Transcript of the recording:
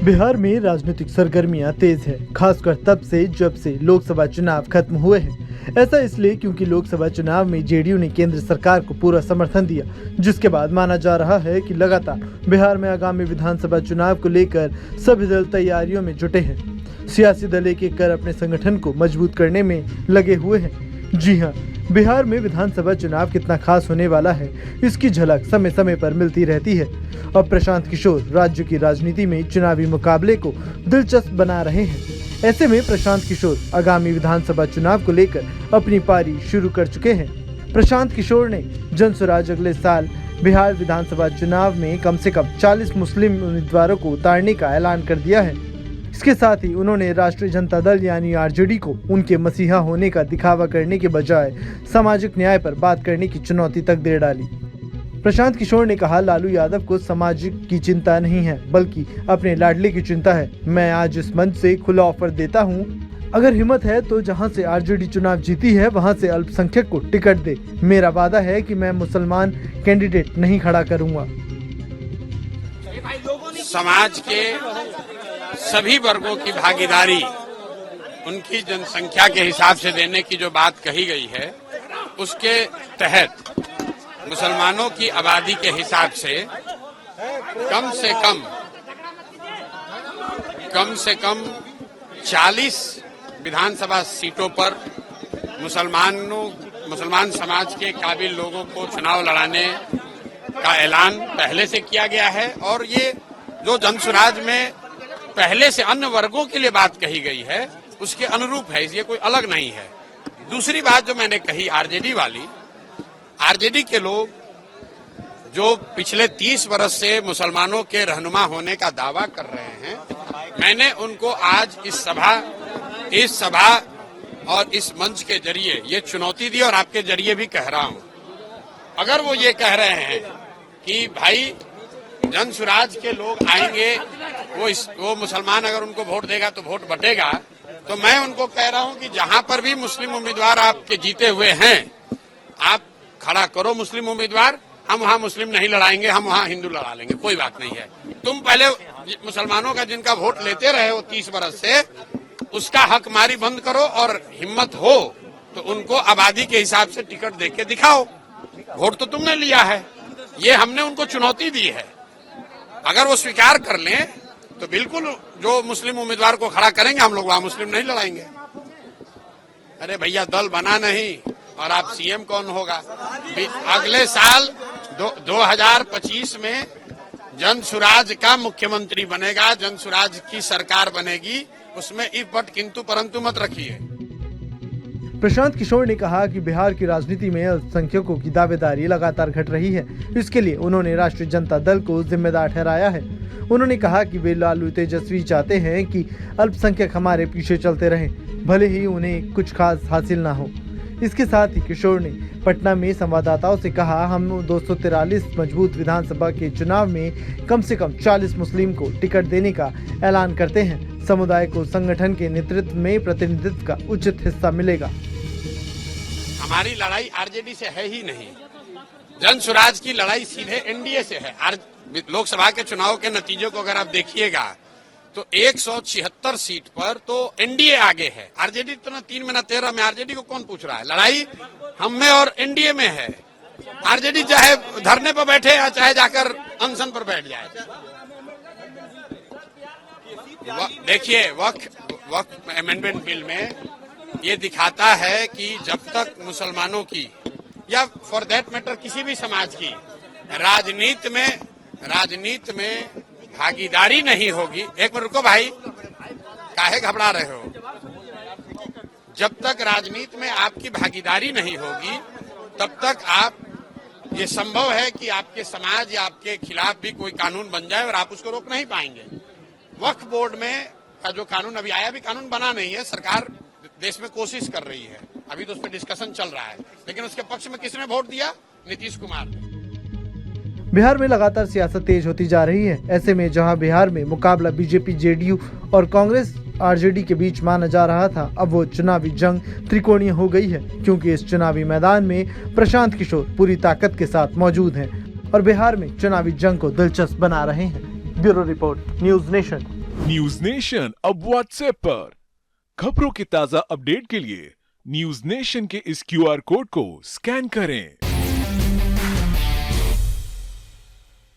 बिहार में राजनीतिक सरगर्मियां तेज है, खासकर तब से जब से लोकसभा चुनाव खत्म हुए हैं। ऐसा इसलिए क्योंकि लोकसभा चुनाव में जेडीयू ने केंद्र सरकार को पूरा समर्थन दिया, जिसके बाद माना जा रहा है कि लगातार बिहार में आगामी विधानसभा चुनाव को लेकर सभी दल तैयारियों में जुटे हैं। सियासी दल एक एक कर अपने संगठन को मजबूत करने में लगे हुए हैं। जी हाँ, बिहार में विधानसभा चुनाव कितना खास होने वाला है, इसकी झलक समय समय पर मिलती रहती है। अब प्रशांत किशोर राज्य की राजनीति में चुनावी मुकाबले को दिलचस्प बना रहे हैं। ऐसे में प्रशांत किशोर आगामी विधानसभा चुनाव को लेकर अपनी पारी शुरू कर चुके हैं। प्रशांत किशोर ने जनसुराज अगले साल बिहार विधानसभा चुनाव में कम से कम 40 मुस्लिम उम्मीदवारों को उतारने का ऐलान कर दिया है। इसके साथ ही उन्होंने राष्ट्रीय जनता दल यानी आरजेडी को उनके मसीहा होने का दिखावा करने के बजाय सामाजिक न्याय पर बात करने की चुनौती तक दे डाली। प्रशांत किशोर ने कहा, लालू यादव को सामाजिक की चिंता नहीं है, बल्कि अपने लाडले की चिंता है। मैं आज इस मंच से खुला ऑफर देता हूं, अगर हिम्मत है तो जहां से आरजेडी चुनाव जीती है वहां से अल्पसंख्यक को टिकट दे। मेरा वादा है कि मैं मुसलमान कैंडिडेट नहीं खड़ा करूंगा। समाज के सभी वर्गों की भागीदारी उनकी जनसंख्या के हिसाब से देने की जो बात कही गई है, उसके तहत मुसलमानों की आबादी के हिसाब से कम से कम 40 विधानसभा सीटों पर मुसलमान समाज के काबिल लोगों को चुनाव लड़ाने का ऐलान पहले से किया गया है। और ये जो जनसुराज में पहले से अन्य वर्गों के लिए बात कही गई है, उसके अनुरूप है, ये कोई अलग नहीं है। दूसरी बात जो मैंने कही आरजेडी वाली, आरजेडी के लोग जो पिछले 30 वर्ष से मुसलमानों के रहनुमा होने का दावा कर रहे हैं, मैंने उनको आज इस सभा और इस मंच के जरिए ये चुनौती दी और आपके जरिए भी कह रहा हूं। अगर वो ये कह रहे हैं कि भाई जनसुराज के लोग आएंगे, वो मुसलमान अगर उनको वोट देगा तो वोट बटेगा, तो मैं उनको कह रहा हूं कि जहां पर भी मुस्लिम उम्मीदवार आपके जीते हुए हैं, आप खड़ा करो मुस्लिम उम्मीदवार। हम वहां मुस्लिम नहीं लड़ाएंगे, हम वहां हिंदू लड़ा लेंगे, कोई बात नहीं है। तुम पहले मुसलमानों का जिनका वोट लेते रहे हो 30 वर्ष से, उसका हकमारी बंद करो और हिम्मत हो तो उनको आबादी के हिसाब से टिकट देके दिखाओ। वोट तो तुमने लिया है, ये हमने उनको चुनौती दी है। अगर वो स्वीकार कर लें तो बिल्कुल जो मुस्लिम उम्मीदवार को खड़ा करेंगे, हम लोग वहां मुस्लिम नहीं लड़ाएंगे। अरे भैया, दल बना नहीं और आप सीएम कौन होगा? अगले साल 2025 में जनसुराज का मुख्यमंत्री बनेगा, जनसुराज की सरकार बनेगी, उसमें इफ बट किंतु परंतु मत रखिए। प्रशांत किशोर ने कहा कि बिहार की राजनीति में अल्पसंख्यकों की दावेदारी लगातार घट रही है। इसके लिए उन्होंने राष्ट्रीय जनता दल को जिम्मेदार ठहराया है। उन्होंने कहा कि वे लालू तेजस्वी चाहते हैं कि अल्पसंख्यक हमारे पीछे चलते रहें, भले ही उन्हें कुछ खास हासिल ना हो। इसके साथ ही किशोर ने पटना में संवाददाताओं से कहा, हम 243 मजबूत विधानसभा के चुनाव में कम से कम 40 मुस्लिम को टिकट देने का ऐलान करते हैं। समुदाय को संगठन के नेतृत्व में प्रतिनिधित्व का उचित हिस्सा मिलेगा। हमारी लड़ाई आरजेडी से है ही नहीं, जनसुराज की लड़ाई सीधे एनडीए से है। लोकसभा के चुनाव के नतीजों को अगर आप देखिएगा तो 176 सीट पर तो एनडीए आगे है, आरजेडी तो न 3 में न 13 में। आरजेडी को कौन पूछ रहा है? लड़ाई हम में और एनडीए में है। आरजेडी चाहे धरने पर बैठे या चाहे जाकर अनशन पर बैठ जाए। देखिए, वक्फ अमेंडमेंट बिल में ये दिखाता है कि जब तक मुसलमानों की या फॉर दैट मैटर किसी भी समाज की राजनीति में भागीदारी नहीं होगी। एक मिनट रुको भाई, काहे घबरा रहे हो? जब तक राजनीति में आपकी भागीदारी नहीं होगी, तब तक ये संभव है कि आपके समाज या आपके खिलाफ भी कोई कानून बन जाए और आप उसको रोक नहीं पाएंगे। वक्फ बोर्ड में का जो कानून अभी आया, भी कानून बना नहीं है, सरकार देश में कोशिश कर रही है, अभी तो उस पर डिस्कशन चल रहा है, लेकिन उसके पक्ष में किसने वोट दिया? नीतीश कुमार ने। बिहार में लगातार सियासत तेज होती जा रही है। ऐसे में जहां बिहार में मुकाबला बीजेपी, जेडीयू और कांग्रेस आरजेडी के बीच माना जा रहा था, अब वो चुनावी जंग त्रिकोणीय हो गई है, क्योंकि इस चुनावी मैदान में प्रशांत किशोर पूरी ताकत के साथ मौजूद हैं और बिहार में चुनावी जंग को दिलचस्प बना रहे हैं। Bureau report, news nation. News nation अब व्हाट्सएप पर। खबरों के ताजा अपडेट के लिए न्यूज नेशन के इस QR कोड को स्कैन करें।